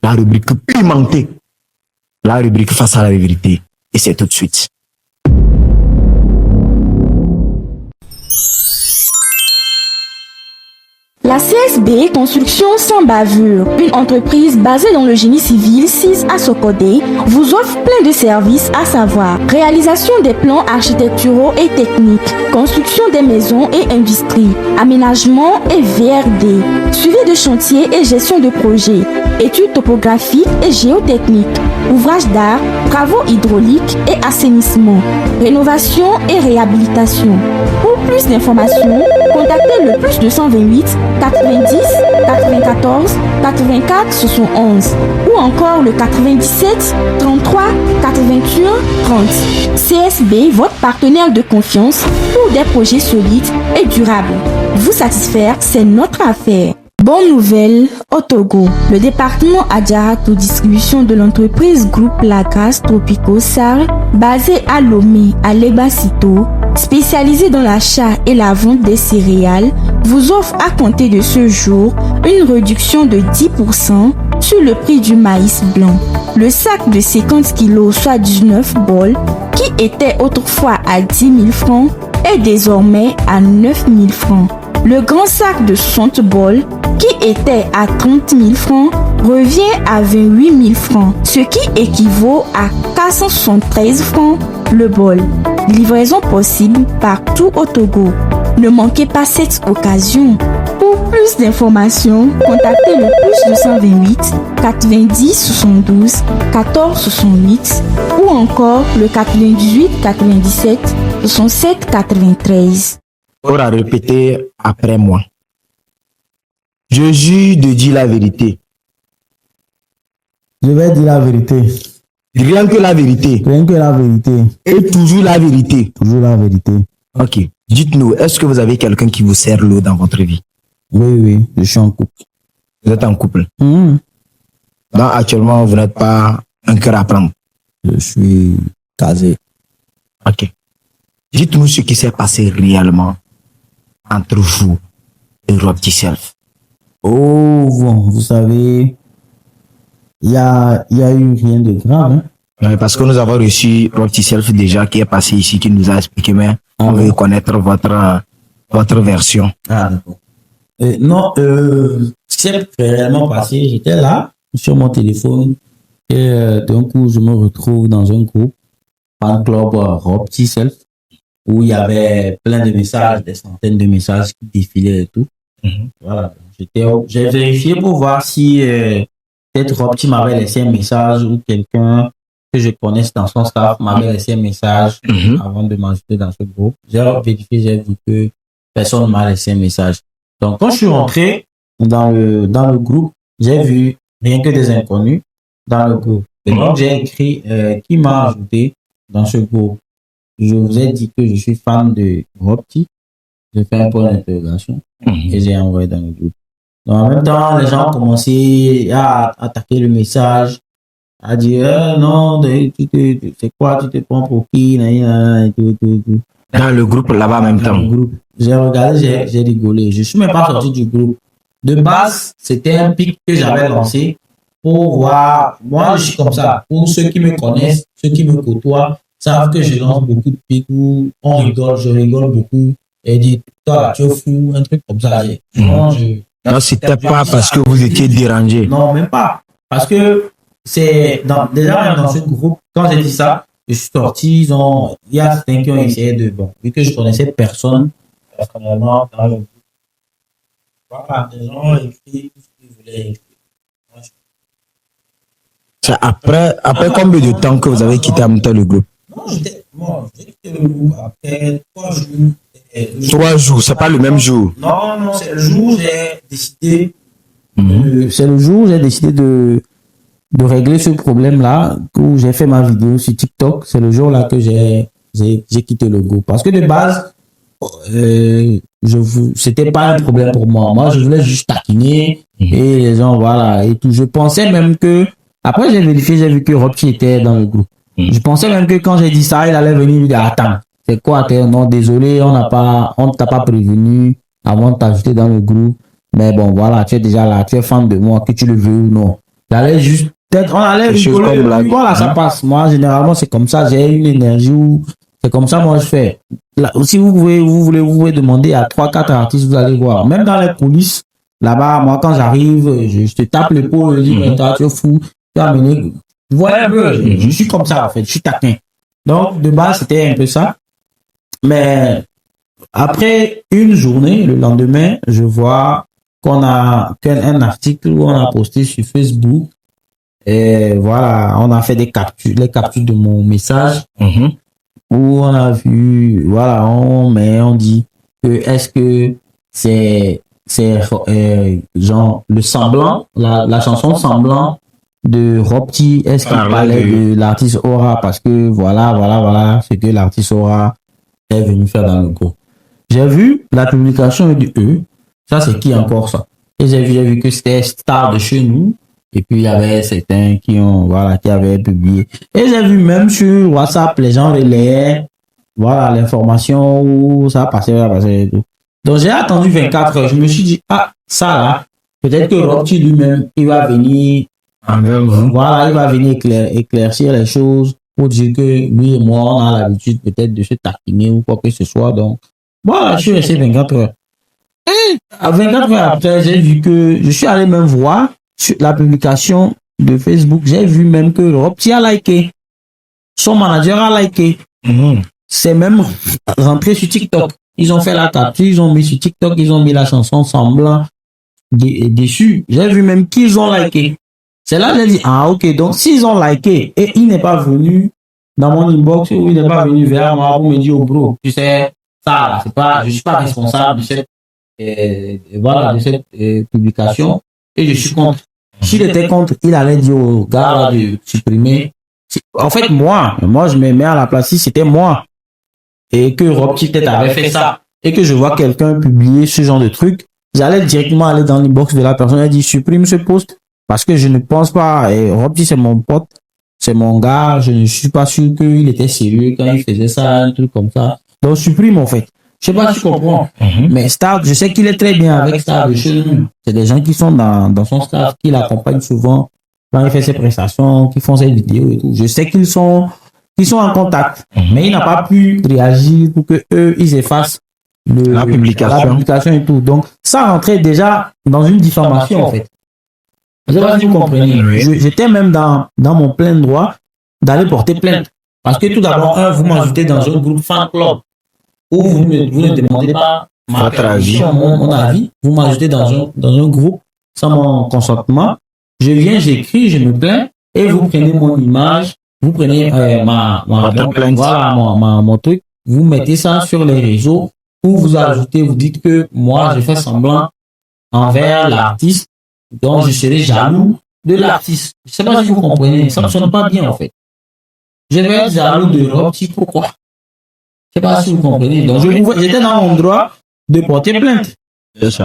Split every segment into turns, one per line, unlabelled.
La rubrique pimentée. La rubrique face à la vérité. Et c'est tout de suite.
La CSB Construction sans bavure, une entreprise basée dans le génie civil 6 à Sokodé, vous offre plein de services à savoir réalisation des plans architecturaux et techniques, construction des maisons et industries, aménagement et VRD, suivi de chantier et gestion de projets, études topographiques et géotechniques, ouvrages d'art, travaux hydrauliques et assainissement, rénovation et réhabilitation. Pour plus d'informations, contactez le plus 228 90 94 84 71 ou encore le 97 33 81 30. CSB, votre partenaire de confiance pour des projets solides et durables. Vous satisfaire, c'est notre affaire. Bonne nouvelle, au Togo, le département Adjaratou Distribution de l'entreprise Groupe Lagras Tropico Sar, basé à Lomé, à Lebasito, spécialisé dans l'achat et la vente des céréales, vous offre à compter de ce jour une réduction de 10% sur le prix du maïs blanc. Le sac de 50 kg, soit 19 bols, qui était autrefois à 10 000 francs, est désormais à 9 000 francs. Le grand sac de 60 bols, qui était à 30 000 francs, revient à 28 000 francs, ce qui équivaut à 473 francs le bol. Livraison possible partout au Togo. Ne manquez pas cette occasion. Pour plus d'informations, contactez le plus 228 90 72 14 68 ou encore le 98 97 67 93.
Pour répéter après moi. Je jure de dire la vérité.
Je vais dire la vérité.
Rien que la vérité.
Rien que la vérité.
Et toujours la vérité.
Toujours la vérité.
Ok. Dites-nous, est-ce que vous avez quelqu'un qui vous sert l'eau dans votre vie?
Oui, je suis en couple.
Vous êtes en couple.
Donc
actuellement, vous n'êtes pas un cœur à prendre.
Je suis casé.
Ok. Dites-nous ce qui s'est passé réellement entre vous et Rob Self.
Oh, bon, vous savez, il y a eu rien de grave. Hein?
Oui, parce que nous avons reçu Rob Self déjà qui est passé ici, qui nous a expliqué, mais on veut connaître votre version.
Ah, d'accord. Non, ce qui s'est réellement passé, j'étais là, sur mon téléphone, et d'un coup, je me retrouve dans un groupe, un club Rob Self, où il y avait plein de messages, des centaines de messages qui défilaient et tout. Voilà. J'ai vérifié pour voir si peut-être Rob m'avait laissé un message ou quelqu'un que je connaisse dans son staff m'avait laissé un message avant de m'ajouter dans ce groupe. J'ai vérifié, j'ai vu que personne ne m'a laissé un message. Donc, quand je suis rentré dans le groupe, j'ai vu rien que des inconnus dans le groupe. Et donc, j'ai écrit qui m'a ajouté dans ce groupe. Je vous ai dit que je suis fan de Rob. J'ai fait un point d'interrogation et j'ai envoyé dans le groupe. Donc, en même temps, les gens ont commencé à attaquer le message, à dire non, c'est quoi, tu te prends pour qui, et tout.
Dans le groupe là-bas en même temps.
J'ai regardé, j'ai rigolé. Je suis même pas sorti du groupe. De base, c'était un pic que j'avais lancé pour voir. Moi, je suis comme ça. Pour ceux qui me connaissent, ceux qui me côtoient, savent que je lance beaucoup de pics où on rigole, je rigole beaucoup. Et dit, toi, tu es fou, un truc comme ça.
Non, c'était pas parce que vous étiez dérangé.
Non, même pas. Parce que c'est déjà dans ce groupe, quand j'ai dit ça, je suis sorti, il y a certains qui ont essayé de, vu que je connaissais personne, personnellement, dans le groupe. Voilà, des gens ont écrit tout ce qu'ils voulaient écrire.
C'est après combien de temps que vous avez quitté en même temps le groupe?
Non, j'ai quitté le groupe après 3 jours.
3 jours, c'est pas le même jour.
Non, c'est le jour où j'ai décidé. C'est le jour où j'ai décidé de régler ce problème-là, où j'ai fait ma vidéo sur TikTok. C'est le jour-là que j'ai quitté le groupe. Parce que de base, c'était pas un problème pour moi. Moi, je voulais juste taquiner et les gens, voilà, et tout. Je pensais même que, après j'ai vérifié, j'ai vu que Rocky était dans le groupe. Je pensais même que quand j'ai dit ça, il allait venir me dire, attends, c'est quoi, non, désolé, on ne t'a pas prévenu avant de t'ajouter dans le groupe. Mais bon, voilà, tu es déjà là, tu es fan de moi, que tu le veux ou non. J'allais juste, peut-être, on allait
Des choses
rigoler.
comme la-
Voilà, ça passe. Moi, généralement, c'est comme ça. J'ai une énergie où, c'est comme ça, moi, je fais. Là, si vous pouvez demander à 3-4 artistes, vous allez voir. Même dans les coulisses, là-bas, moi, quand j'arrive, je te tape l'épaule, je dis, mais toi, tu es fou. Tu as amené. Vous voyez un peu, je suis comme ça, en fait. Je suis taquin. Donc, de base, c'était un peu ça. Mais, après une journée, le lendemain, je vois qu'un article où on a posté sur Facebook. Et voilà, on a fait les captures de mon message
Mhm.
où on a vu, voilà, on dit que est-ce que c'est genre le semblant, la chanson semblant de Robty, est-ce qu'il parlait de l'artiste Aura parce que voilà ce que l'artiste Aura est venu faire dans le groupe. J'ai vu la publication de eux, ça c'est qui encore ça? Et j'ai vu que c'était Star de chez nous. Et puis il y avait certains qui avaient publié. Et j'ai vu même sur WhatsApp, les gens relayaient, voilà, l'information où ça passait et tout. Donc j'ai attendu 24 heures. Je me suis dit, ah, ça là, peut-être que Robty lui-même, il va venir, voilà, il va venir éclaircir les choses pour dire que lui et moi, on a l'habitude peut-être de se taquiner ou quoi que ce soit. Donc, voilà, je suis resté 24 heures. Et à 24 heures après, j'ai vu que je suis allé même voir sur la publication de Facebook, j'ai vu même que Robty a liké. Son manager a liké.
Mhm.
C'est même rentré sur TikTok. Ils ont fait la capture, ils ont mis sur TikTok, ils ont mis la chanson semblant dessus. J'ai vu même qu'ils ont liké. C'est là que j'ai dit, ah ok, donc s'ils ont liké et il n'est pas venu dans mon inbox ou il n'est pas venu vers moi pour me dire, oh bro, tu sais, ça là, c'est pas, je suis pas responsable de cette, voilà, de cette publication et je suis contre. S'il était contre, il allait dire au gars là de supprimer. En fait, moi, je me mets à la place si c'était moi et que Robty peut-être avait fait ça et que je vois quelqu'un publier ce genre de truc, j'allais directement aller dans l'inbox de la personne et dire supprime ce post parce que je ne pense pas, et Robty c'est mon pote, c'est mon gars, je ne suis pas sûr qu'il était sérieux quand il faisait ça, un truc comme ça. Donc supprime en fait. Je sais pas si tu comprends. Mais Star, je sais qu'il est très bien avec Star de chez nous. C'est des gens qui sont dans son staff, qui l'accompagnent souvent quand il fait ses prestations, qui font ses vidéos et tout. Je sais qu'ils sont en contact. Mais il n'a pas pu réagir pour que eux, ils effacent la publication et tout. Donc, ça rentrait déjà dans une diffamation, en fait. Je sais pas si vous comprenez. J'étais même dans mon plein droit d'aller porter plainte. Parce que tout d'abord, vous m'ajoutez dans un groupe fan club où vous ne demandez pas
votre avis.
Mon avis. Vous m'ajoutez dans un groupe sans mon consentement. Je viens, j'écris, je me plains et vous prenez mon image, vous prenez mon truc, vous mettez ça sur les réseaux où vous ajoutez, vous dites que moi, je fais semblant envers l'artiste, donc je serai jaloux de l'artiste. Je sais pas si vous comprenez, ça ne sonne pas bien en fait. Je vais être jaloux de Robty, pourquoi? Je sais pas si vous comprenez. Donc j'étais dans mon droit de porter plainte.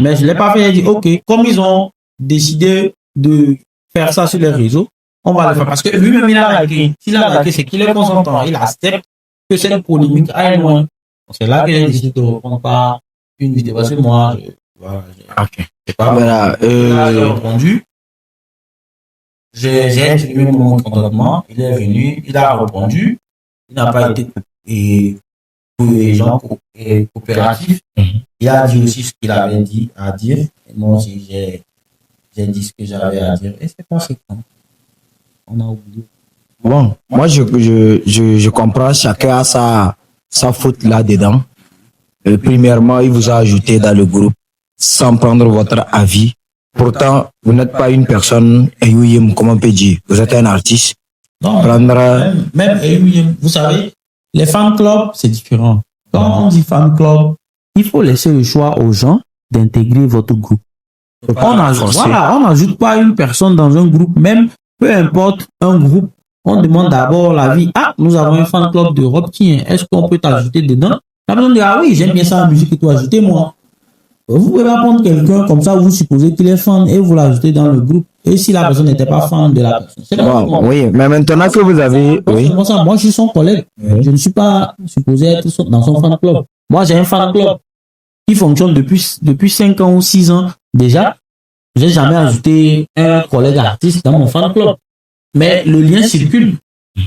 Mais je l'ai pas fait, j'ai dit ok, comme ils ont décidé de faire ça sur les réseaux, on va le faire. Parce que lui-même, il a liké. S'il a liké, c'est qu'il est consentant. Il accepte que cette polémique aille loin. C'est là que j'ai décidé de reprendre par une vidéo. Parce que moi, j'ai répondu. J'ai exprimé mon contentement. Il est venu, il a répondu. Il n'a pas été pour les gens coopératifs. Il a dit aussi ce qu'il avait dit à dire. Et moi aussi, j'ai dit ce que j'avais à dire. Et c'est conséquent. On a oublié.
Bon, moi, je comprends. Chacun a sa faute là-dedans. Premièrement, il vous a ajouté dans le groupe sans prendre votre avis. Pourtant, vous n'êtes pas une personne, comment on peut dire. Vous êtes un artiste.
Non, même, vous savez, les fan clubs, c'est différent. Quand on dit fan club, il faut laisser le choix aux gens d'intégrer votre groupe. On n'ajoute pas une personne dans un groupe, même peu importe un groupe, on demande d'abord l'avis. Ah, nous avons un fan club de Robty, est-ce qu'on peut t'ajouter dedans? La personne dit, ah oui, j'aime bien ça la musique et tout, ajoutez-moi. Vous pouvez pas prendre quelqu'un comme ça, vous supposez qu'il est fan et vous l'ajoutez dans le groupe. Et si la personne n'était pas fan de la personne.
Oui, mais maintenant que vous avez...
Moi, je suis son collègue. Je ne suis pas supposé être dans son fan club. Moi, j'ai un fan club qui fonctionne depuis 5 ans ou 6 ans déjà. j'ai jamais ajouté un collègue artiste dans mon fan club. Mais le lien circule.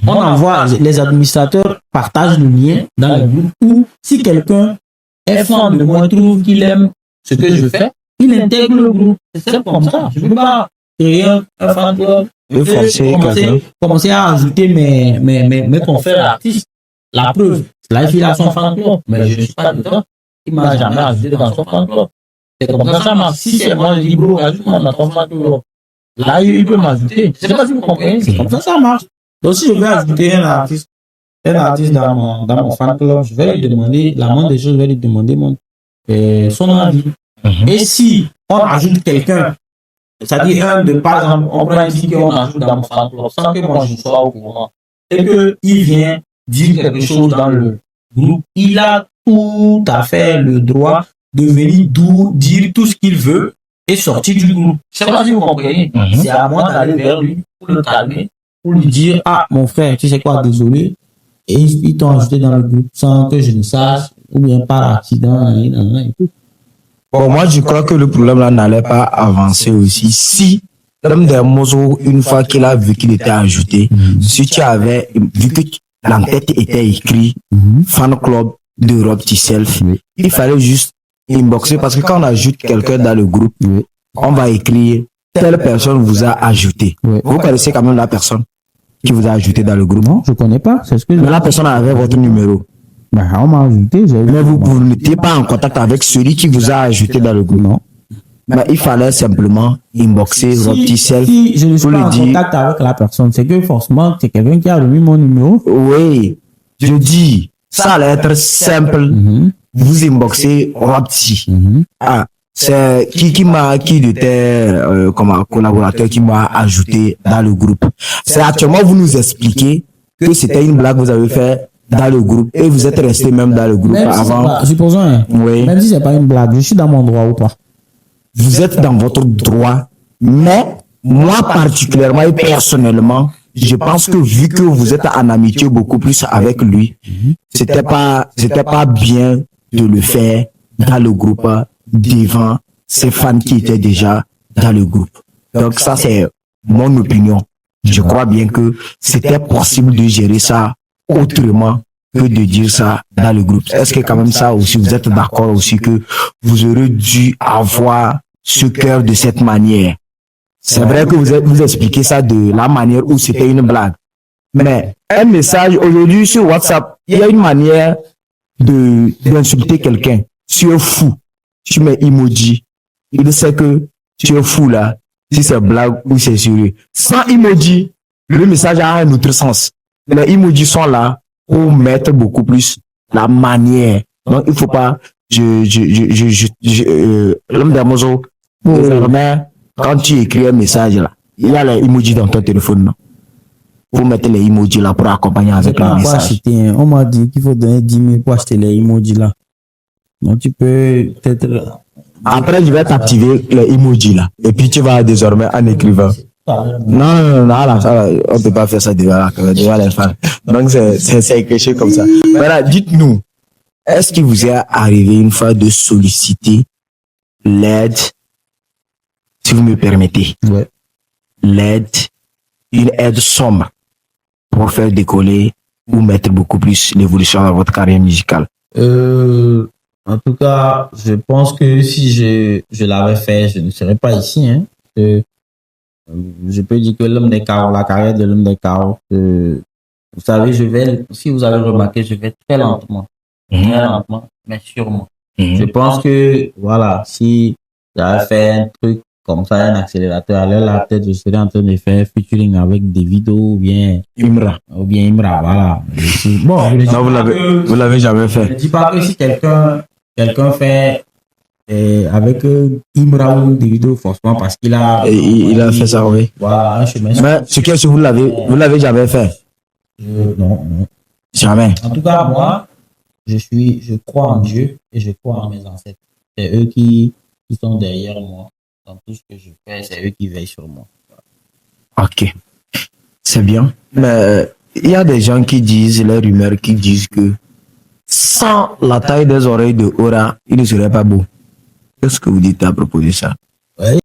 On envoie, les administrateurs partagent le lien dans le groupe ou si quelqu'un est fan de moi, trouve qu'il aime ce que je fais, il intègre le groupe. C'est simple comme ça. Je ne peux pas créer un fan club et commencer à ajouter mes confrères artistes. La preuve, là, il a son fan club, mais je ne suis pas dedans. Il ne m'a jamais ajouté dans son fan club. C'est comme ça, ça marche. Si c'est moi, je dis, bro, ajoute-moi dans ton fan club. Là, il peut m'ajouter. Je ne sais pas si vous comprenez. C'est comme ça, ça marche. Donc, si je veux ajouter un artiste dans mon fan club, je vais lui demander, la moindre des choses, je vais lui demander son avis. Et si on ajoute quelqu'un, c'est-à-dire par exemple, on prend ici qu'on ajoute dans mon fan club sans que moi je sois au courant, et qu'il vient dire quelque chose dans le groupe, il a tout à fait le droit de venir dire tout ce qu'il veut et sortir du groupe. Je ne sais pas si vous comprenez. C'est à moi d'aller vers lui pour le calmer, pour lui dire, ah, mon frère, tu sais quoi, désolé. Et ils t'ont ajouté dans le groupe sans que je ne sache, ou bien par accident, et tout.
Bon, moi, je crois que le problème là n'allait pas avancer aussi. Si l'homme des Mozo, une fois qu'il a vu qu'il était ajouté, si tu avais vu que l'entête était écrit fan club de Rob T-Self, il fallait juste inboxer parce que quand on ajoute quelqu'un dans le groupe, on va écrire telle personne vous a ajouté. Vous connaissez quand même la personne qui vous a ajouté dans le groupe?
Non, je connais pas. C'est ce que
mais la personne avait votre numéro.
Ben, on m'a ajouté.
Mais vous n'étiez pas en contact avec celui qui vous a ajouté dans le groupe.
Non.
Mais il fallait simplement inboxer Rob T-Self.
Si je ne suis pas en contact avec la personne, c'est que forcément, c'est quelqu'un qui a remis mon numéro.
Oui. Je dis, ça allait être simple. Vous inboxez Rob T. Ah, c'est qui était comme collaborateur qui m'a ajouté dans le groupe. C'est actuellement vous nous expliquez que c'était une blague que vous avez fait dans le groupe et vous êtes resté même dans le groupe
même
avant.
Si supposons,
oui.
Même si c'est pas une blague, je suis dans mon droit ou pas?
Vous êtes dans votre droit, mais moi particulièrement et personnellement, je pense que vu que vous êtes en amitié beaucoup plus avec lui, c'était pas bien de le faire dans le groupe devant ces fans qui étaient déjà dans le groupe. Donc ça c'est mon opinion. Je crois bien que c'était possible de gérer ça autrement que de dire ça dans le groupe. Est-ce que quand même ça aussi, vous êtes d'accord aussi que vous aurez dû avoir ce cœur de cette manière? C'est vrai que vous expliquez ça de la manière où c'était une blague. Mais un message aujourd'hui sur WhatsApp, il y a une manière d'insulter quelqu'un. Tu es fou. Tu mets emoji. Il sait que tu es fou là. Si c'est blague ou c'est sérieux. Sans emoji, le message a un autre sens. Les emojis sont là pour mettre beaucoup plus la manière. Donc, il faut pas, l'homme d'Amozo, désormais, quand tu écris un message là, il y a les emojis dans ton téléphone, non? Pour mettre les emojis là pour accompagner avec le message.
On m'a dit qu'il faut donner 10 000 pour acheter les emojis là. Donc, tu peux peut-être.
Après, je vais t'activer les emojis là. Et puis, tu vas désormais en écrivant. Non, là, on ne peut pas faire ça devant les fans. Donc, c'est quelque chose comme ça. Voilà, dites-nous, est-ce qu'il vous est arrivé une fois de solliciter l'aide, si vous me permettez, l'aide, une aide sombre pour faire décoller ou mettre beaucoup plus l'évolution dans votre carrière musicale?
En tout cas, je pense que si je l'avais fait, je ne serais pas ici. Hein. Je peux dire que l'homme des chaos, la carrière de l'homme des chaos, vous savez, si vous avez remarqué, je vais très lentement, mais sûrement. Je pense que, voilà, si j'avais fait un truc comme ça, un accélérateur, alors là, peut-être je serais en train de faire featuring avec des vidéos ou bien Imra, voilà. Bon,
non, vous l'avez jamais fait.
Je ne dis pas que si quelqu'un fait avec Imra ou des vidéos, forcément, parce qu'il a...
Il a fait ça, oui.
Voilà, un chemin.
Mais ce que vous l'avez jamais fait?
Non.
Jamais.
En tout cas, moi, je crois en Dieu et je crois en mes ancêtres. C'est eux qui sont derrière moi. Dans tout ce que je fais, c'est eux qui veillent sur moi.
Ok. C'est bien. Mais il y a des gens qui disent, les rumeurs qui disent que sans la taille des oreilles de Aura, il ne serait pas beau. Qu'est-ce que vous dites à propos de ça?